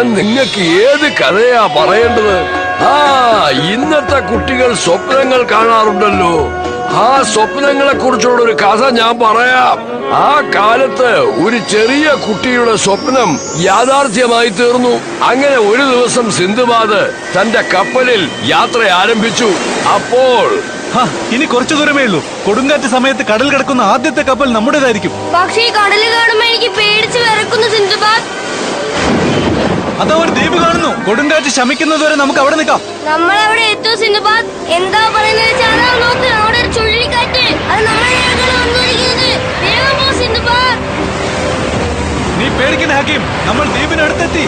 ഞാൻ നിങ്ങൾക്ക് ഏത് കഥയാ പറയേണ്ടത്? ഇന്നത്തെ കുട്ടികൾ സ്വപ്നങ്ങൾ കാണാറുണ്ടല്ലോ. ആ സ്വപ്നങ്ങളെ കുറിച്ചുള്ള ഒരു കഥ ഞാൻ പറയാം. ആ കാലത്ത് ഒരു ചെറിയ കുട്ടിയുടെ സ്വപ്നം യാഥാർത്ഥ്യമായി തീർന്നു. അങ്ങനെ ഒരു ദിവസം സിന്ധുബാദ് തന്റെ കപ്പലിൽ യാത്ര ആരംഭിച്ചു. അപ്പോൾ ഇനി കുറച്ചു ദൂരമേ ഉള്ളൂ. കൊടുങ്കാറ്റ് സമയത്ത് കടൽ കിടക്കുന്ന ആദ്യത്തെ കപ്പൽ നമ്മുടേതായിരിക്കും. പക്ഷേ കടൽ കാണുമ്പോ എനിക്ക് പേടിച്ച് വിറക്കുന്നു സിന്ധുബാദ്. അതോ ഒരു ദ്വീപ് കാണുന്നു. കൊടുങ്കാറ്റ് ശമിക്കുന്നതുവരെ നമുക്ക് അവിടെ നിൽക്കാം. നമ്മൾ അവിടെ എത്തും സിന്ധുബാദ്. എന്താ പറയുന്നത്? നോക്ക്, അവിടെ ഒരു ചുഴലിക്കാറ്റ്. അത് നമ്മളെ വന്നിരിക്കുന്നത്. വേഗം പോ സിന്ധുബാദ്. നീ പേടിക്കണ്ട ഹക്കീം, നമ്മൾ ദ്വീപിനടുത്തെത്തി.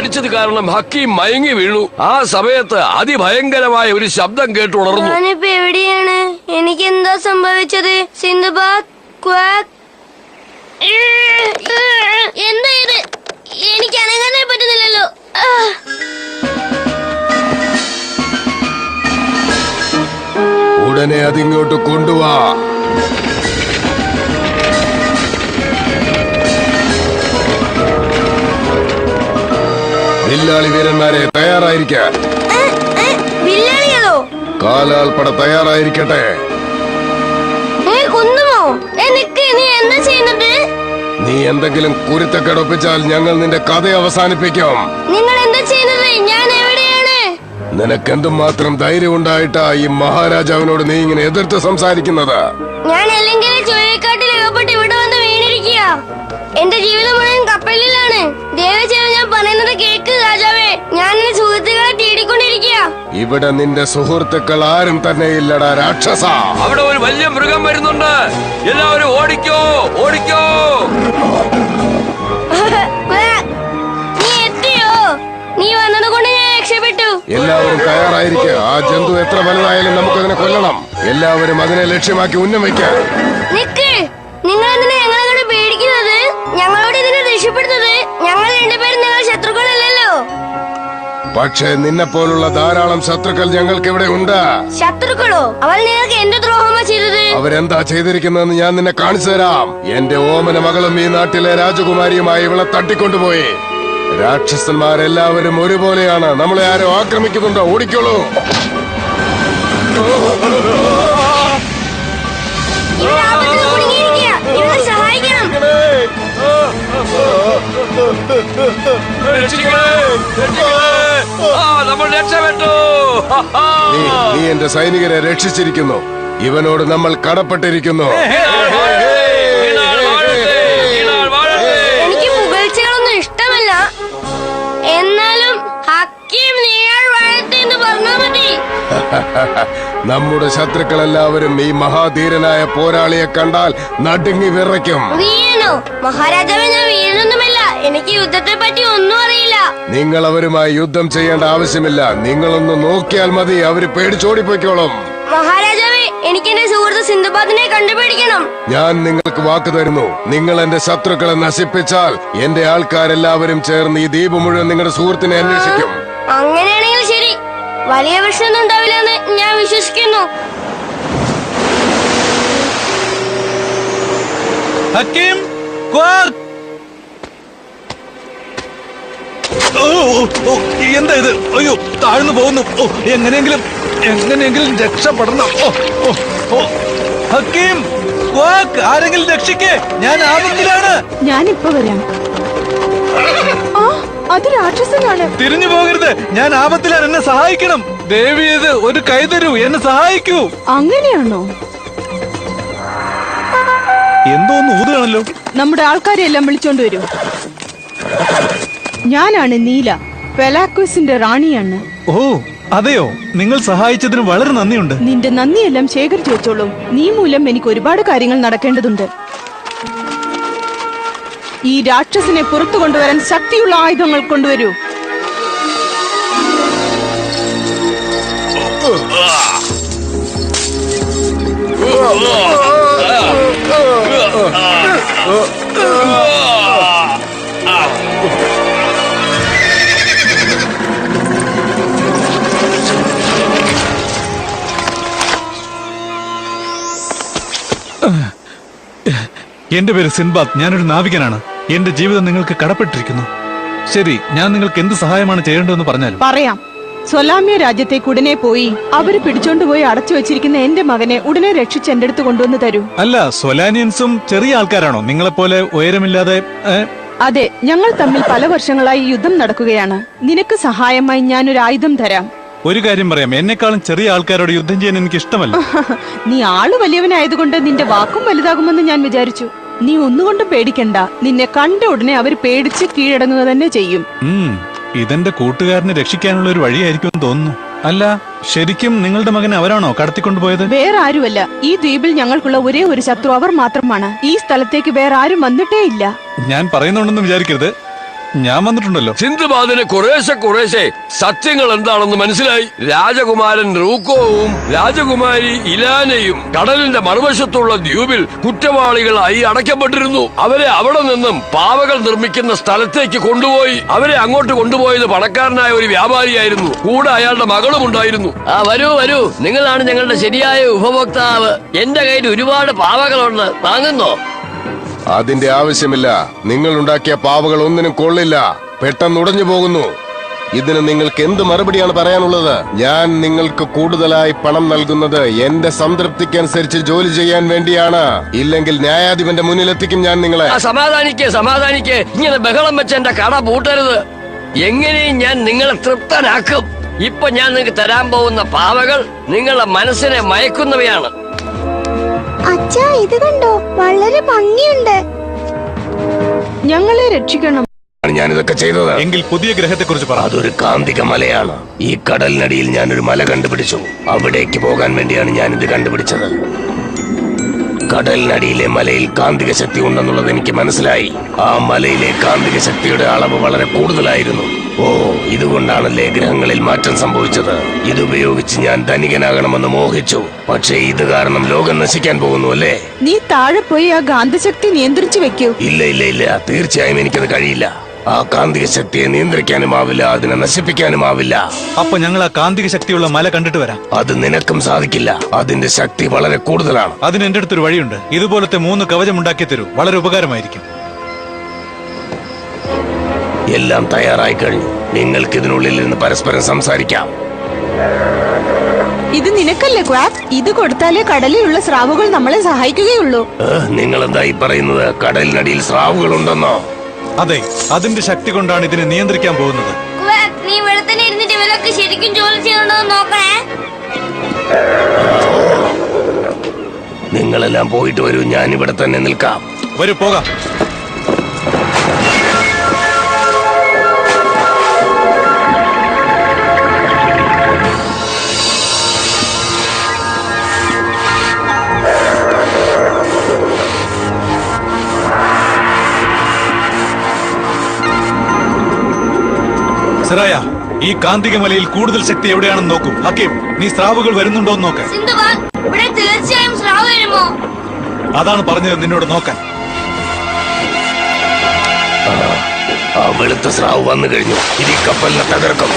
ടിച്ചത് കാരണം ഹക്കീം മയങ്ങി വീണു. ആ സമയത്ത് അതിഭയങ്കരമായ ഒരു ശബ്ദം കേട്ടുണർന്നു. ഞാനിപ്പോ എവിടെയാണ്? എനിക്ക് എന്താ സംഭവിച്ചത് സിന്ധുബാദ്? എന്താ ഇത്? എനിക്ക് അനങ്ങാനേ പറ്റുന്നില്ലല്ലോ. ഉടനെ അതിങ്ങോട്ട് കൊണ്ടുവാ. വില്ലാളി വീരന്മാരെ തയ്യാറായിരിക്കാൻ. കാലാൾപ്പട തയ്യാറായിരിക്കട്ടെ. നീ എന്തെങ്കിലും കുരുത്തക്കേടൊപ്പിച്ചാൽ ഞങ്ങൾ നിന്റെ കഥ അവസാനിപ്പിക്കും. നിങ്ങൾ എന്താ ചെയ്യുന്നത്? ഞാൻ എവിടെയാണ്? നിനക്കെന്തും മാത്രം ധൈര്യം ഉണ്ടായിട്ടാ ഈ മഹാരാജാവിനോട് നീ ഇങ്ങനെ എതിർത്ത് സംസാരിക്കുന്നത്? ഞാൻ അല്ലെങ്കിൽ ചുഴലിക്കാട്ടിൽ അകപ്പെട്ട് ഇവിടെ വന്ന് വീണിരിക്കുക. എന്റെ ജീവിതം മുഴുവൻ കപ്പലിലാണ്. ദയവചെയ്ത് ഞാൻ പറയുന്നത് കേക്ക് രാജാവേ. ഞാൻ എന്റെ സുഹൃത്തുക്കളെ തേടിക്കൊണ്ടിരിക്കുക. ഇവിടെ നിന്റെ സുഹൃത്തുക്കൾ ആരും തന്നെ ഇല്ലടാ രാക്ഷസ. അവിടെ ഒരു വലിയ മൃഗം വരുന്നുണ്ട്. എല്ലാവരും ഓടിക്കോ, ഓടിക്കോ. നീ എത്തിയോ? നീ വന്നത് കൊണ്ട് ഞാൻ രക്ഷപ്പെട്ടു. എല്ലാവരും തയ്യാറായിരിക്കുക. ആ ജന്തു എത്ര വലുതായാലും നമുക്കതിനെ കൊല്ലണം. എല്ലാവരും അതിനെ ലക്ഷ്യമാക്കി ഉന്നം വയ്ക്കാം. നിക്ക്, നിങ്ങൾ എന്തിനാ ഞങ്ങളെ പേടിക്കുന്നത്? ഞങ്ങളോട് ഇതിനെ രക്ഷപ്പെടുന്നത്. ഞങ്ങൾ രണ്ടുപേരും നിങ്ങൾ ശത്രുക്കളല്ലല്ലോ. പക്ഷേ നിന്നെ പോലുള്ള ധാരാളം ശത്രുക്കൾ ഞങ്ങൾക്ക് ഇവിടെ ഉണ്ട്. ശത്രുക്കളോ? അവർ നിങ്ങൾക്ക് എന്ത് ദ്രോഹമാ ചെയ്തത്? അവരെന്താ ചെയ്തിരിക്കുന്നതെന്ന് ഞാൻ നിന്നെ കാണിച്ചു തരാം. എന്റെ ഓമന മകളും ഈ നാട്ടിലെ രാജകുമാരിയുമായി ഇവളെ തട്ടിക്കൊണ്ടുപോയി. രാക്ഷസന്മാരെല്ലാവരും ഒരുപോലെയാണ്. നമ്മളെ ആരും ആക്രമിക്കുന്നുണ്ടോ? ഓടിക്കോളൂ. നമ്മൾ രക്ഷപ്പെട്ടു. നീ എന്റെ സൈനികരെ രക്ഷിച്ചിരിക്കുന്നു. ഇവനോട് നമ്മൾ കടപ്പെട്ടിരിക്കുന്നു. എനിക്ക് പുകഴ്ചകളൊന്നും ഇഷ്ടമല്ല. എന്നാലും ഹക്കീം നിങ്ങൾ വാഴത്തെ എന്ന് പറഞ്ഞാൽ മതി. നമ്മുടെ ശത്രുക്കളെല്ലാവരും ഈ മഹാധീരനായ പോരാളിയെ കണ്ടാൽ നടുങ്ങി വിറയ്ക്കും. വീണോ മഹാരാജാവേ? ഞാൻ വീണൊന്നുമല്ല. എനിക്ക് യുദ്ധത്തെ പറ്റി ഒന്നും അറിയില്ല. നിങ്ങൾ അവരുമായി യുദ്ധം ചെയ്യേണ്ട ആവശ്യമില്ല. നിങ്ങളൊന്ന് നോക്കിയാൽ മതി, അവര് പേടിച്ചോടിപ്പോയിക്കോളും. മഹാരാജാവേ, എനിക്ക് എന്റെ സുഹൃത്ത് സിന്ധുബാദിനെ കണ്ടുപിടിക്കണം. ഞാൻ നിങ്ങൾക്ക് വാക്ക് തരുന്നു. നിങ്ങൾ എന്റെ ശത്രുക്കളെ നശിപ്പിച്ചാൽ എന്റെ ആൾക്കാരെല്ലാവരും ചേർന്ന് ഈ ദ്വീപ് മുഴുവൻ നിങ്ങളുടെ സുഹൃത്തിനെ അന്വേഷിക്കും. അങ്ങനെയാണെങ്കിൽ ശരി. വലിയ പ്രശ്നമൊന്നും ഉണ്ടാവില്ലെന്ന് ഞാൻ വിശ്വസിക്കുന്നു. ഹക്കീം, എന്താ ഇത്? അയ്യോ, താഴ്ന്നു പോകുന്നു. എങ്ങനെയെങ്കിലും രക്ഷപ്പെടണം. ഹക്കീം, ആരെങ്കിലും രക്ഷിക്കേ, ഞാൻ ആപത്തിലാണ്. ഞാനിപ്പോ വരാം. അത് രാക്ഷസനാണ്. തിരിഞ്ഞു പോകരുത്, ഞാൻ ആപത്തിലാണ്. എന്നെ സഹായിക്കണം. ദേവിയത് ഒരു കൈ തരൂ, എന്നെ സഹായിക്കൂ. അങ്ങനെയാണോ? എന്തോന്ന് ഊതുകയാണല്ലോ. നമ്മുടെ ആൾക്കാരെ എല്ലാം വിളിച്ചോണ്ട് വരൂ. ഞാനാണ് നീല, പെലാക്കോസിന്റെ റാണിയാണ്. ഓ അതെയോ? നിങ്ങൾ സഹായിച്ചതിന് വളരെ നന്ദിയുണ്ട്. നിന്റെ നന്ദിയെല്ലാം ശേഖരിച്ചു വെച്ചോളൂ. നീ മൂലം എനിക്ക് ഒരുപാട് കാര്യങ്ങൾ നടക്കേണ്ടതുണ്ട്. ഈ രാക്ഷസിനെ പുറത്തു കൊണ്ടുവരാൻ ശക്തിയുള്ള ആയുധങ്ങൾ കൊണ്ടുവരൂ. എന്റെ പേര് സിൻബാദ്. ഞാനൊരു നാവികനാണ്. എന്റെ ജീവിതം നിങ്ങൾക്ക് കടപ്പെട്ടിരിക്കുന്നു. ശരി, ഞാൻ നിങ്ങൾക്ക് എന്ത് സഹായമാണ് ചെയ്യേണ്ടതെന്ന് പറഞ്ഞാലും. പറയാം. സൊലാമ്യ രാജ്യത്തേക്ക് ഉടനെ പോയി അവര് പിടിച്ചോണ്ടുപോയി അടച്ചു വെച്ചിരിക്കുന്ന എന്റെ മകനെ ഉടനെ രക്ഷിച്ച് എന്റെ അടുത്ത് കൊണ്ടുവന്ന് തരൂ. അല്ല, സൊലാനിയൻസും ചെറിയ ആൾക്കാരാണോ? നിങ്ങളെപ്പോലെ ഉയരമില്ലാതെ? അതെ, ഞങ്ങൾ തമ്മിൽ പല വർഷങ്ങളായി യുദ്ധം നടക്കുകയാണ്. നിനക്ക് സഹായമായി ഞാനൊരു ആയുധം തരാം. ഒരു കാര്യം പറയാം, എന്നെക്കാളും ചെറിയ ആൾക്കാരോട് യുദ്ധം ചെയ്യാൻ എനിക്ക് ഇഷ്ടമല്ല. നീ ആള് വലിയവനായതുകൊണ്ട് നിന്റെ വാക്കും വലുതാകുമെന്ന് ഞാൻ വിചാരിച്ചു. നീ ഒന്നുകൊണ്ടും പേടിക്കണ്ട. നിന്നെ കണ്ട ഉടനെ അവർ പേടിച്ച് കീഴടങ്ങുക തന്നെ ചെയ്യും. ഇതെന്റെ കൂട്ടുകാരനെ രക്ഷിക്കാനുള്ള ഒരു വഴിയായിരിക്കും തോന്നുന്നു. അല്ല, ശരിക്കും നിങ്ങളുടെ മകനെ അവരാണോ കടത്തിക്കൊണ്ടുപോയത്? വേറെ ആരുമല്ല. ഈ ദ്വീപിൽ ഞങ്ങൾക്കുള്ള ഒരേ ഒരു ശത്രു അവർ മാത്രമാണ്. ഈ സ്ഥലത്തേക്ക് വേറെ ആരും വന്നിട്ടേ ഇല്ല. ഞാൻ പറയുന്നുണ്ടെന്ന് വിചാരിക്കരുത്, ഞാൻ വന്നിട്ടുണ്ടല്ലോ. സിന്ധുബാദിന് കുറേശ്ശെ സത്യങ്ങൾ എന്താണെന്ന് മനസ്സിലായി. രാജകുമാരൻ റൂക്കോവും രാജകുമാരി ഇലാനയും കടലിന്റെ മറുവശത്തുള്ള ദ്വീപിൽ കുറ്റവാളികളായി അടയ്ക്കപ്പെട്ടിരുന്നു. അവരെ അവിടെ നിന്നും പാവകൾ നിർമ്മിക്കുന്ന സ്ഥലത്തേക്ക് കൊണ്ടുപോയി. അവരെ അങ്ങോട്ട് കൊണ്ടുപോയത് പണക്കാരനായ ഒരു വ്യാപാരിയായിരുന്നു. കൂടെ അയാളുടെ മകളും ഉണ്ടായിരുന്നു. വരൂ വരൂ, നിങ്ങളാണ് ഞങ്ങളുടെ ശരിയായ ഉപഭോക്താവ്. എന്റെ കയ്യിൽ ഒരുപാട് പാവകളുണ്ട്, വാങ്ങുന്നോ? അതിന്റെ ആവശ്യമില്ല. നിങ്ങൾ ഉണ്ടാക്കിയ പാവകൾ ഒന്നിനും കൊള്ളില്ല, പെട്ടെന്ന് ഉടഞ്ഞു പോകുന്നു. ഇതിന് നിങ്ങൾക്ക് എന്ത് മറുപടിയാണ് പറയാനുള്ളത്? ഞാൻ നിങ്ങൾക്ക് കൂടുതലായി പണം നൽകുന്നത് എന്റെ സംതൃപ്തിക്കനുസരിച്ച് ജോലി ചെയ്യാൻ വേണ്ടിയാണ്. ഇല്ലെങ്കിൽ ന്യായാധിപന്റെ മുന്നിലെത്തിക്കും ഞാൻ നിങ്ങളെ. സമാധാനിക്കേ. ഇങ്ങനെ ബഹളം വെച്ച് എന്റെ കട പൂട്ടരുത്. എങ്ങനെയും ഞാൻ നിങ്ങളെ തൃപ്തനാക്കും. ഇപ്പൊ ഞാൻ നിങ്ങൾക്ക് തരാൻ പോകുന്ന പാവകൾ നിങ്ങളുടെ മനസ്സിനെ മയക്കുന്നവയാണ്. അച്ഛാ, ഇത് കണ്ടോ, വളരെ ഭംഗിയുണ്ട്. ഞങ്ങളെ രക്ഷിക്കണം. ഞാനിതൊക്കെ ചെയ്തത്. എങ്കിൽ പുതിയ ഗ്രഹത്തെ കുറിച്ച് പറ. അതൊരു കാന്തിക മലയാണ്. ഈ കടലിനടിയിൽ ഞാനൊരു മല കണ്ടുപിടിച്ചു. അവിടേക്ക് പോകാൻ വേണ്ടിയാണ് ഞാനിത് കണ്ടുപിടിച്ചത്. കടലിനടിയിലെ മലയിൽ കാന്തിക ശക്തി ഉണ്ടെന്നുള്ളത് എനിക്ക് മനസ്സിലായി. ആ മലയിലെ കാന്തിക ശക്തിയുടെ അളവ് വളരെ കൂടുതലായിരുന്നു. ഓ, ഇതുകൊണ്ടാണല്ലേ ഗ്രഹങ്ങളിൽ മാറ്റം സംഭവിച്ചത്. ഇതുപയോഗിച്ച് ഞാൻ ധനികനാകണമെന്ന് മോഹിച്ചു. പക്ഷേ ഇത് കാരണം ലോകം നശിക്കാൻ പോകുന്നു അല്ലേ? നീ താഴെ പോയി ആ ഗാന്ധശക്തി നിയന്ത്രിച്ചു വെക്കൂ. ഇല്ല, തീർച്ചയായും എനിക്കത് കഴിയില്ല. ആ കാന്തിക ശക്തിയെ നിയന്ത്രിക്കാനുമാവില്ല, അതിനെ നശിപ്പിക്കാനുമാവില്ല. അപ്പൊ ഞങ്ങൾ ആ കാന്തിക ശക്തിയുള്ള മല കണ്ടിട്ട് വരാം. അത് നിനക്കും സാധിക്കില്ല. അതിന്റെ ശക്തി വളരെ കൂടുതലാണ്. അതിന് എന്റെ അടുത്തൊരു വഴിയുണ്ട്. ഇതുപോലത്തെ 3 കവചം ഉണ്ടാക്കി തരൂ, വളരെ ഉപകാരമായിരിക്കും. എല്ലാം തയ്യാറായി കഴിഞ്ഞു. നിങ്ങൾക്ക് ഇതിനുള്ളിൽ നിന്ന് പരസ്പരം സംസാരിക്കാം. ഇത് നിനക്കല്ലേ ക്വാക്ക്? ഇത് കൊടുത്താലേ കടലിലുള്ള സ്രാവുകൾ നമ്മളെ സഹായിക്കുകയുള്ളൂ. നിങ്ങൾ എന്തായി പറയുന്നത്? കടലിനടിയിൽ സ്രാവുകൾ ഉണ്ടെന്നോ? അതെ, അതിന്റെ ശക്തി കൊണ്ടാണ് ഇതിനെ നിയന്ത്രിക്കാൻ പോകുന്നത്. നീ ഇവിടെ തന്നെ ഇരുന്നിട്ട് ഇവരൊക്കെ ശരിക്കും ജോലി ചെയ്യുന്നുണ്ടോ നോക്കണേ. നിങ്ങളെല്ലാം പോയിട്ട് വരൂ, ഞാൻ ഇവിടെ തന്നെ നിൽക്കാം. വരൂ, പോകാം. സിറായ, ഈ കാന്തിക മലയിൽ കൂടുതൽ ശക്തി എവിടെയാണെന്ന് നോക്കൂ. ഹക്കീം, നീ സ്രാവുകൾ വരുന്നുണ്ടോ എന്ന് നോക്കാൻ. സിന്ധുബാദ്, ഇവിടെ തീർച്ചയായും സ്രാവ് വരുമോ? അതാണ് പറഞ്ഞത് നിന്നോട് നോക്കാൻ. ആ വെളുത്ത സ്രാവ് വന്നു കഴിഞ്ഞു. ഇത് ഈ കപ്പലിനെ തകർക്കും.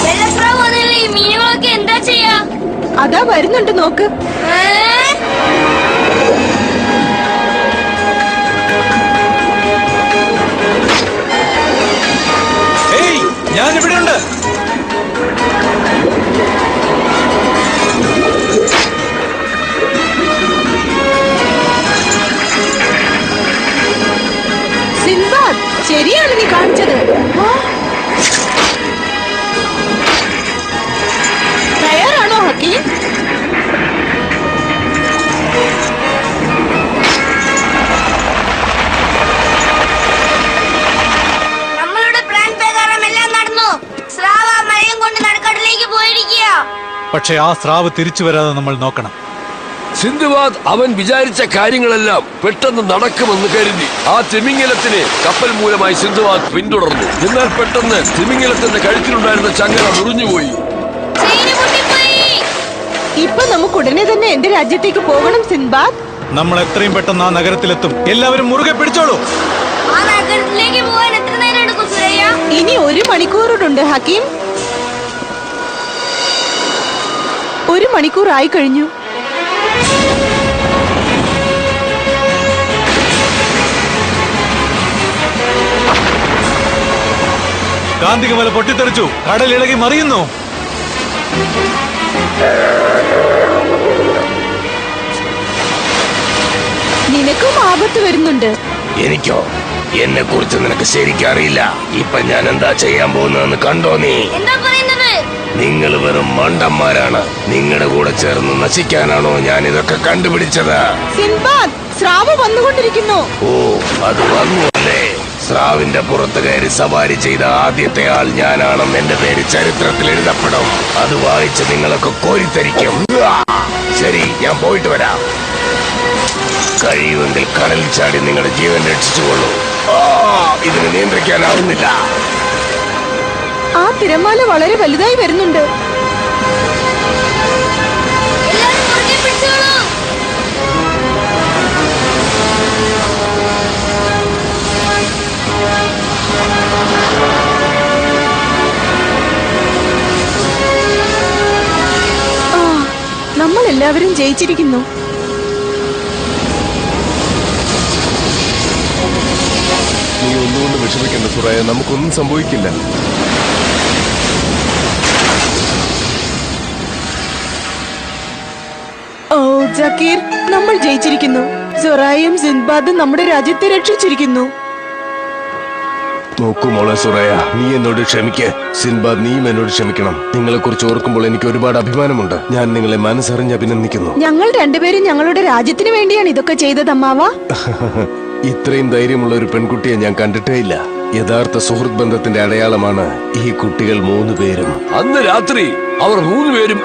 വെള്ളസ്രാവ് വന്നില്ല, ഈ മീനുകളൊക്കെ എന്താ ചെയ്യാ? അതാ വരുന്നുണ്ട്, നോക്ക്. ഞാൻ ഇവിടെയുണ്ട്. സിൻബാദ്, ശരിയാണ് നീ കാണിച്ചത്. തയ്യാറാണോ ഹക്കീം? പക്ഷെ ആ സ്രാവ് തിരിച്ചു വരാതെ നമ്മൾ നോക്കണം. സിന്ധുബാദ് അവൻ വിചാരിച്ച കാര്യങ്ങളെല്ലാം പെട്ടെന്ന് നടക്കുമെന്ന് കരുതി. ആ തിമിംഗലത്തിനെ കപ്പൽ മൂലമായി സിന്ധുബാദ് പിന്തുടർന്നു. എന്നാൽ പെട്ടെന്ന് തിമിംഗലത്തിന്റെ കഴുത്തിലുണ്ടായിരുന്ന ചങ്ങല മുറിഞ്ഞുപോയി. ഇപ്പൊ നമുക്ക് ഉടനെ തന്നെ എന്റെ രാജ്യത്തേക്ക് പോകണം സിൻബാദ്. നമ്മൾ എത്രയും പെട്ടെന്ന് ആ നഗരത്തിലെത്തും. എല്ലാവരും മുറുകെ പിടിച്ചോളൂ. ആ നഗരത്തിലേക്ക് പോകാൻ എത്ര നേരം എടുക്കും സുരയ്യ? ഇനി 1 മണിക്കൂറുണ്ട് ഹക്കീം. 1 മണിക്കൂറായി കഴിഞ്ഞു. കാന്തികമല പൊട്ടിത്തെറിച്ചു. കടൽ ഇളകി മറിയുന്നു. നിനക്കും ആപത്ത് വരുന്നുണ്ട്. എനിക്കോ? എന്നെ കുറിച്ച് നിനക്ക് ശരിക്കും അറിയില്ല. ഇപ്പൊ ഞാൻ എന്താ ചെയ്യാൻ പോകുന്നതെന്ന് കണ്ടോ നീ? എന്താ പറയുന്നത്? നിങ്ങൾ വെറും മണ്ടന്മാരാണ്. നിങ്ങളുടെ കൂടെ ചേർന്ന് നശിക്കാനാണോ ഞാൻ ഇതൊക്കെ കണ്ടുപിടിച്ചത്? സിൻബാദ്, സ്രാവ് വന്നുകൊണ്ടിരിക്കുന്നു. ഓ, അത് വന്നു അല്ലേ? സ്രാവിന്റെ പുറത്ത് കയറി സവാരി ചെയ്ത ആദ്യത്തെ ആൾ ഞാനാണെന്ന് എന്റെ പേര് ചരിത്രത്തിൽ എഴുതപ്പെടും. അത് വായിച്ച് നിങ്ങളൊക്കെ കോരിത്തരിക്കും. ശരി, ഞാൻ പോയിട്ട് വരാം. കഴിയുമെങ്കിൽ കടലിൽ ചാടി നിങ്ങളുടെ ജീവൻ രക്ഷിച്ചുകൊള്ളൂ. ഇതിന് നിയന്ത്രിക്കാനാവുന്നില്ല. ആ തിരമാല വളരെ വലുതായി വരുന്നുണ്ട്. എല്ലാവരും മുറുകെ പിടിച്ചോളൂ. നമ്മൾ എല്ലാവരും ജയിച്ചിരിക്കുന്നു. നീ ഒന്നുകൊണ്ട് വിഷമിക്കേണ്ട സുറയ, നമുക്കൊന്നും സംഭവിക്കില്ല. ഓ ജക്കീർ, നമ്മൾ ജയിച്ചിരിക്കുന്നു. സൊറായും സിൻബാദും നമ്മുടെ രാജ്യത്തെ രക്ഷിച്ചിരിക്കുന്നു. നോക്കൂ മോളെ സുറയ, നീ എന്നോട് ക്ഷമിക്ക്. സിൻബാദ്, നീയും എന്നോട് ക്ഷമിക്കണം. നിങ്ങളെ കുറിച്ച് ഓർക്കുമ്പോൾ എനിക്ക് ഒരുപാട് അഭിമാനമുണ്ട്. ഞാൻ നിങ്ങളെ മനസ്സറിഞ്ഞ് അഭിനന്ദിക്കുന്നു. ഞങ്ങൾ രണ്ടുപേരും ഞങ്ങളുടെ രാജ്യത്തിന് വേണ്ടിയാണ് ഇതൊക്കെ ചെയ്തത് അമ്മാവ. ഇത്രയും ധൈര്യമുള്ള ഒരു പെൺകുട്ടിയെ ഞാൻ കണ്ടിട്ടേ ഇല്ല. യഥാർത്ഥ സുഹൃത്ത് ബന്ധത്തിന്റെ അടയാളമാണ് ഈ കുട്ടികൾ 3 പേരും. അന്ന് രാത്രി അവർ 3 പേരും